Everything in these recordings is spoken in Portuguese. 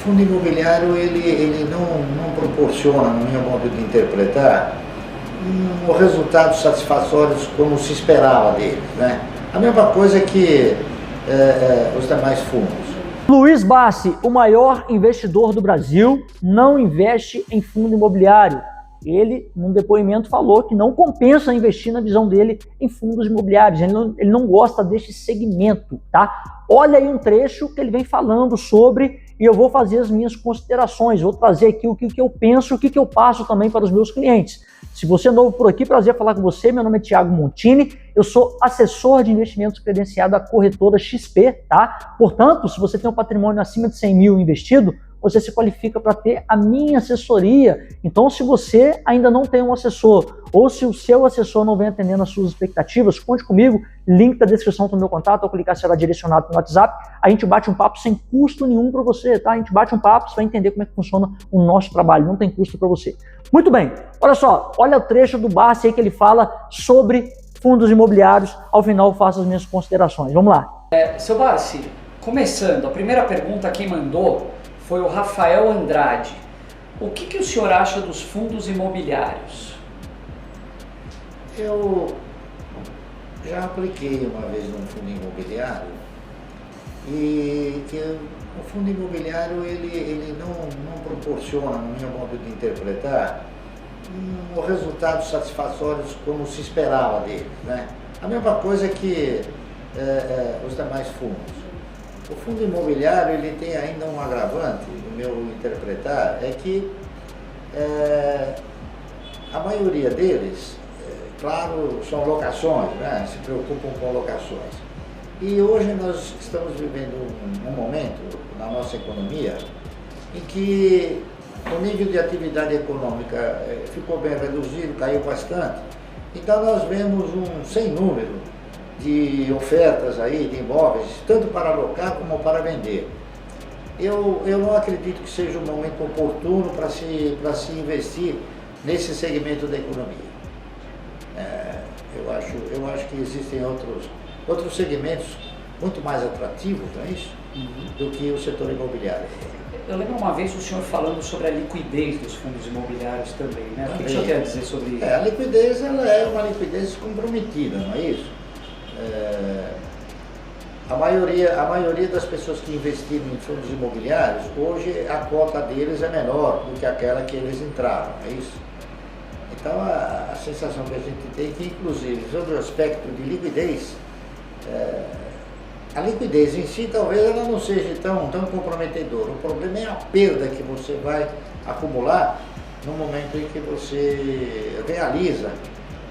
O fundo imobiliário ele não proporciona, no meu modo de interpretar, resultados satisfatórios como se esperava dele, né? A mesma coisa que os demais fundos. Luiz Bassi, o maior investidor do Brasil, não investe em fundo imobiliário. Ele, num depoimento, falou que não compensa investir, na visão dele, em fundos imobiliários. Ele não gosta deste segmento, tá? Olha aí um trecho que ele vem falando sobre, e eu vou fazer as minhas considerações, vou trazer aqui o que eu penso, o que eu passo também para os meus clientes. Se você é novo por aqui, prazer falar com você. Meu nome é Thiago Montini, eu sou assessor de investimentos credenciado à corretora XP, tá? Portanto, se você tem um patrimônio acima de 100 mil investido, você se qualifica para ter a minha assessoria. Então, se você ainda não tem um assessor, ou se o seu assessor não vem atendendo as suas expectativas, conte comigo, link da descrição do meu contato, ao clicar será direcionado para o WhatsApp, a gente bate um papo sem custo nenhum para você, tá? A gente bate um papo, você vai entender como é que funciona o nosso trabalho, não tem custo para você. Muito bem, olha só, olha o trecho do Bassi aí que ele fala sobre fundos imobiliários, ao final eu faço as minhas considerações. Vamos lá. Seu Bassi, começando, a primeira pergunta quem mandou foi o Rafael Andrade. O que o senhor acha dos fundos imobiliários? Eu já apliquei uma vez num fundo imobiliário e que o fundo imobiliário ele não proporciona, no meu modo de interpretar, resultados satisfatórios como se esperava dele, né? A mesma coisa que os demais fundos. O fundo imobiliário ele tem ainda um agravante, no meu interpretar, é que a maioria deles, claro, são locações, né? Se preocupam com locações. E hoje nós estamos vivendo um momento na nossa economia em que o nível de atividade econômica ficou bem reduzido, caiu bastante. Então nós vemos um sem número de ofertas aí, de imóveis, tanto para alocar como para vender. Eu não acredito que seja um momento oportuno para se investir nesse segmento da economia. Eu acho que existem outros segmentos muito mais atrativos, não é isso? Do que o setor imobiliário. Eu lembro uma vez o senhor falando sobre a liquidez dos fundos imobiliários também, né? O que o senhor quer dizer sobre isso? A liquidez ela é uma liquidez comprometida, não é isso? A maioria das pessoas que investiram em fundos imobiliários, hoje a cota deles é menor do que aquela que eles entraram, é isso? Então a sensação que a gente tem é que, inclusive, sobre o aspecto de liquidez, a liquidez em si talvez ela não seja tão comprometedora. O problema é a perda que você vai acumular no momento em que você realiza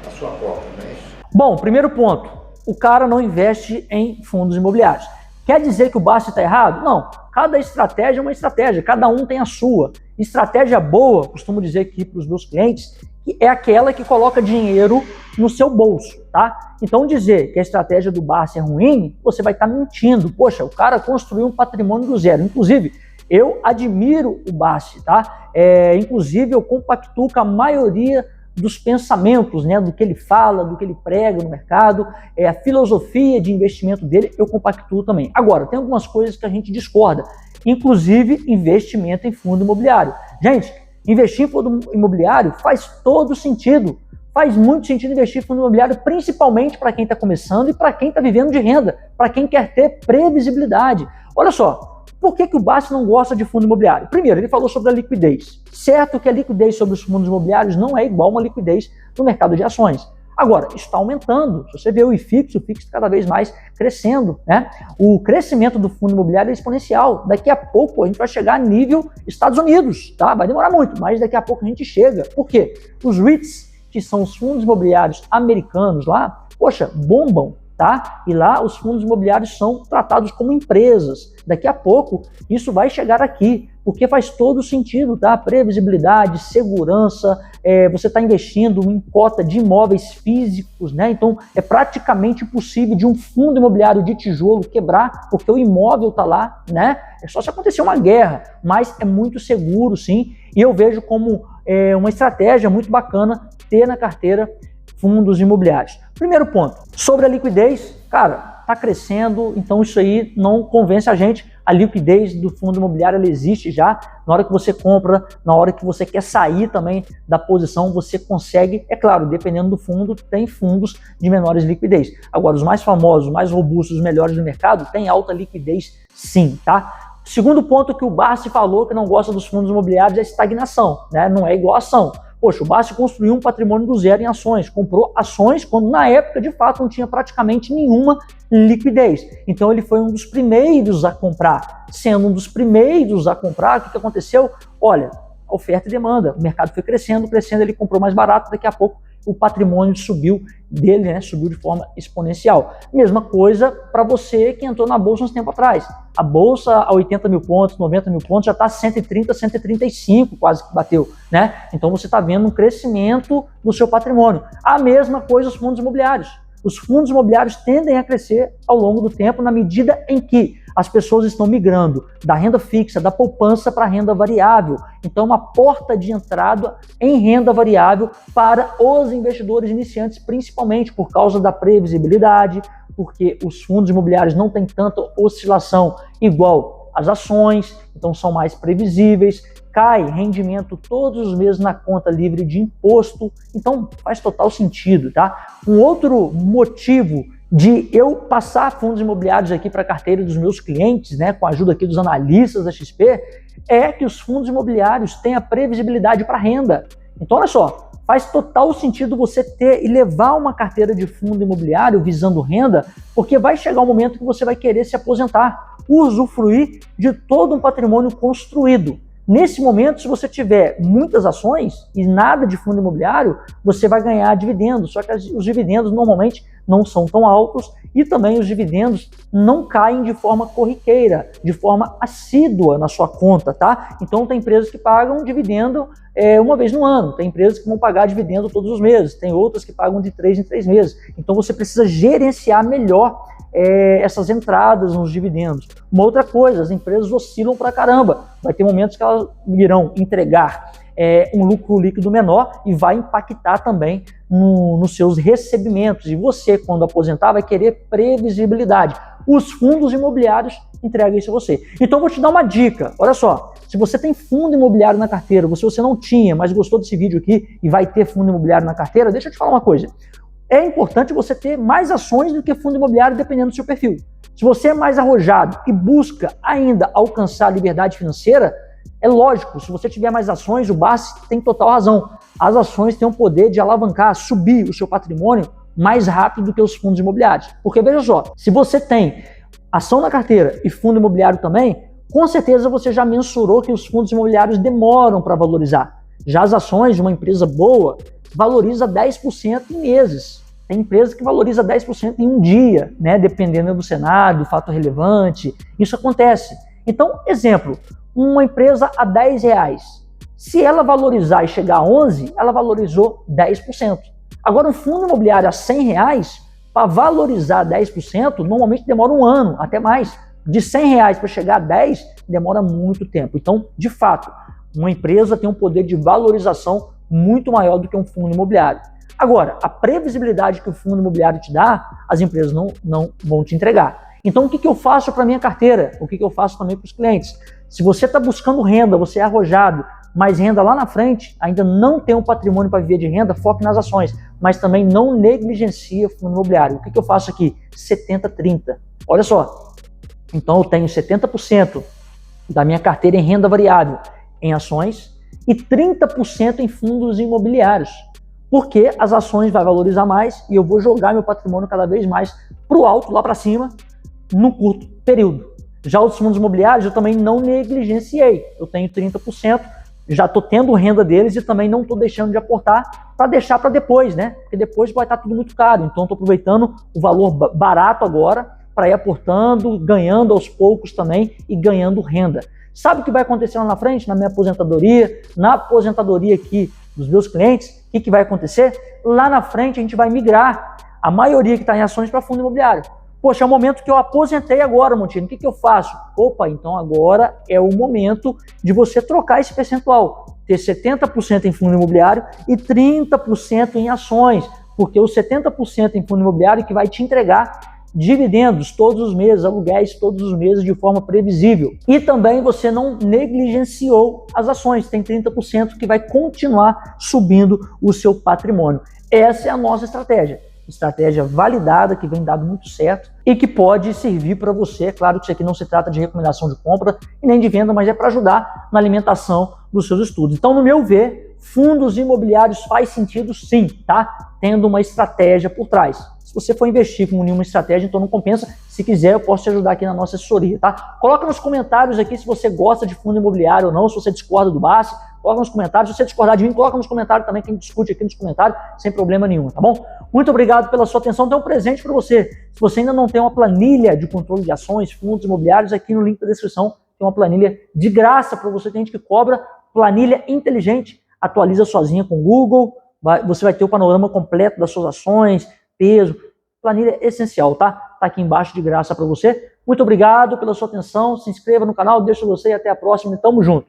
a sua cota, não é isso? Bom, primeiro ponto. O cara não investe em fundos imobiliários. Quer dizer que o Bassi está errado? Não. Cada estratégia é uma estratégia, cada um tem a sua. Estratégia boa, costumo dizer aqui para os meus clientes, que é aquela que coloca dinheiro no seu bolso, tá? Então dizer que a estratégia do Bassi é ruim, você vai estar mentindo. Poxa, o cara construiu um patrimônio do zero. Inclusive, eu admiro o Bassi, tá? Inclusive, eu compactuo com a maioria dos pensamentos, né, do que ele fala, do que ele prega no mercado, a filosofia de investimento dele, eu compactuo também. Agora, tem algumas coisas que a gente discorda, inclusive investimento em fundo imobiliário. Gente, investir em fundo imobiliário faz todo sentido, faz muito sentido investir em fundo imobiliário, principalmente para quem está começando e para quem está vivendo de renda, para quem quer ter previsibilidade. Olha só, por que o Bassi não gosta de fundo imobiliário? Primeiro, ele falou sobre a liquidez. Certo que a liquidez sobre os fundos imobiliários não é igual a uma liquidez no mercado de ações. Agora, está aumentando. Se você vê o IFIX cada vez mais crescendo, né? O crescimento do fundo imobiliário é exponencial. Daqui a pouco a gente vai chegar a nível Estados Unidos, tá? Vai demorar muito, mas daqui a pouco a gente chega. Por quê? Os REITs, que são os fundos imobiliários americanos lá, poxa, bombam. Tá? E lá os fundos imobiliários são tratados como empresas. Daqui a pouco isso vai chegar aqui, porque faz todo sentido, tá? Previsibilidade, segurança, você está investindo em cota de imóveis físicos, né? Então é praticamente impossível de um fundo imobiliário de tijolo quebrar, porque o imóvel está lá, né? É só se acontecer uma guerra, mas é muito seguro, sim, e eu vejo como uma estratégia muito bacana ter na carteira fundos imobiliários. Primeiro ponto, sobre a liquidez, cara, está crescendo, então isso aí não convence a gente. A liquidez do fundo imobiliário ela existe já. Na hora que você compra, na hora que você quer sair também da posição, você consegue. É claro, dependendo do fundo, tem fundos de menores liquidez. Agora, os mais famosos, mais robustos, os melhores do mercado, têm alta liquidez sim, tá? Segundo ponto que o Barsi falou que não gosta dos fundos imobiliários é a estagnação, né? Não é igual a ação. Poxa, o Barsi construiu um patrimônio do zero em ações, comprou ações quando na época de fato não tinha praticamente nenhuma liquidez. Então ele foi um dos primeiros a comprar. Sendo um dos primeiros a comprar, o que aconteceu? Olha, oferta e demanda, o mercado foi crescendo, ele comprou mais barato, daqui a pouco o patrimônio subiu dele, né? Subiu de forma exponencial. Mesma coisa para você que entrou na bolsa uns tempo atrás. A bolsa a 80 mil pontos, 90 mil pontos, já está 130, 135 quase que bateu, né? Então você está vendo um crescimento do seu patrimônio. A mesma coisa os fundos imobiliários. Os fundos imobiliários tendem a crescer ao longo do tempo na medida em que as pessoas estão migrando da renda fixa, da poupança para a renda variável. Então, uma porta de entrada em renda variável para os investidores iniciantes, principalmente por causa da previsibilidade, porque os fundos imobiliários não têm tanta oscilação igual às ações, então são mais previsíveis. Cai rendimento todos os meses na conta livre de imposto, então faz total sentido, tá? Um outro motivo de eu passar fundos imobiliários aqui para a carteira dos meus clientes, né, com a ajuda aqui dos analistas da XP, é que os fundos imobiliários têm a previsibilidade para renda. Então, olha só, faz total sentido você ter e levar uma carteira de fundo imobiliário visando renda, porque vai chegar um momento que você vai querer se aposentar, usufruir de todo um patrimônio construído. Nesse momento, se você tiver muitas ações e nada de fundo imobiliário, você vai ganhar dividendos, só que os dividendos normalmente não são tão altos e também os dividendos não caem de forma corriqueira, de forma assídua na sua conta, tá? Então tem empresas que pagam dividendo uma vez no ano, tem empresas que vão pagar dividendo todos os meses, tem outras que pagam de 3 em 3 meses. Então você precisa gerenciar melhor essas entradas nos dividendos. Uma outra coisa, as empresas oscilam pra caramba. Vai ter momentos que elas irão entregar um lucro líquido menor e vai impactar também nos seus recebimentos. E você, quando aposentar, vai querer previsibilidade. Os fundos imobiliários entregam isso a você. Então, eu vou te dar uma dica. Olha só, se você tem fundo imobiliário na carteira, se você não tinha, mas gostou desse vídeo aqui e vai ter fundo imobiliário na carteira, deixa eu te falar uma coisa. É importante você ter mais ações do que fundo imobiliário, dependendo do seu perfil. Se você é mais arrojado e busca ainda alcançar a liberdade financeira, é lógico, se você tiver mais ações, o Barsi tem total razão. As ações têm o poder de alavancar, subir o seu patrimônio mais rápido do que os fundos imobiliários. Porque veja só, se você tem ação na carteira e fundo imobiliário também, com certeza você já mensurou que os fundos imobiliários demoram para valorizar. Já as ações de uma empresa boa valoriza 10% em meses. Tem empresa que valoriza 10% em um dia, né? Dependendo do cenário, do fato relevante. Isso acontece. Então, exemplo, uma empresa a R$10. Se ela valorizar e chegar a 11, ela valorizou 10%. Agora, um fundo imobiliário a R$100, para valorizar 10%, normalmente demora um ano, até mais. De R$100 para chegar a 10, demora muito tempo. Então, de fato, uma empresa tem um poder de valorização muito maior do que um fundo imobiliário. Agora, a previsibilidade que o fundo imobiliário te dá, as empresas não vão te entregar. Então, o que eu faço para a minha carteira? O que eu faço também para os clientes? Se você está buscando renda, você é arrojado, mas renda lá na frente, ainda não tem um patrimônio para viver de renda, foque nas ações, mas também não negligencia fundo imobiliário. O que eu faço aqui? 70-30. Olha só, então eu tenho 70% da minha carteira em renda variável em ações e 30% em fundos imobiliários. Porque as ações vão valorizar mais e eu vou jogar meu patrimônio cada vez mais para o alto, lá para cima, no curto período. Já os fundos imobiliários eu também não negligenciei. Eu tenho 30%, já estou tendo renda deles e também não estou deixando de aportar para deixar para depois, né? Porque depois vai estar tudo muito caro. Então estou aproveitando o valor barato agora para ir aportando, ganhando aos poucos também e ganhando renda. Sabe o que vai acontecer lá na frente, na minha aposentadoria, na aposentadoria aqui dos meus clientes? O que vai acontecer? Lá na frente a gente vai migrar a maioria que está em ações para fundo imobiliário. Poxa, é o momento que eu aposentei agora, Montino, o que eu faço? Opa, então agora é o momento de você trocar esse percentual, ter 70% em fundo imobiliário e 30% em ações, porque o 70% em fundo imobiliário que vai te entregar dividendos todos os meses, aluguéis todos os meses de forma previsível. E também você não negligenciou as ações, tem 30% que vai continuar subindo o seu patrimônio. Essa é a nossa estratégia validada, que vem dado muito certo e que pode servir para você. É claro que isso aqui não se trata de recomendação de compra e nem de venda, mas é para ajudar na alimentação dos seus estudos. Então, no meu ver, fundos imobiliários faz sentido sim, tá? Tendo uma estratégia por trás. Se você for investir com nenhuma estratégia, então não compensa. Se quiser, eu posso te ajudar aqui na nossa assessoria, tá? Coloca nos comentários aqui se você gosta de fundo imobiliário ou não, se você discorda do BACE, coloca nos comentários. Se você discordar de mim, coloca nos comentários também, que a gente discute aqui nos comentários, sem problema nenhum, tá bom? Muito obrigado pela sua atenção. Tem um presente para você. Se você ainda não tem uma planilha de controle de ações, fundos imobiliários, aqui no link da descrição tem uma planilha de graça para você. Tem gente que cobra planilha inteligente, atualiza sozinha com o Google, você vai ter o panorama completo das suas ações, peso, planilha essencial, tá? Tá aqui embaixo de graça para você. Muito obrigado pela sua atenção, se inscreva no canal, deixa o gostei e até a próxima, e tamo junto.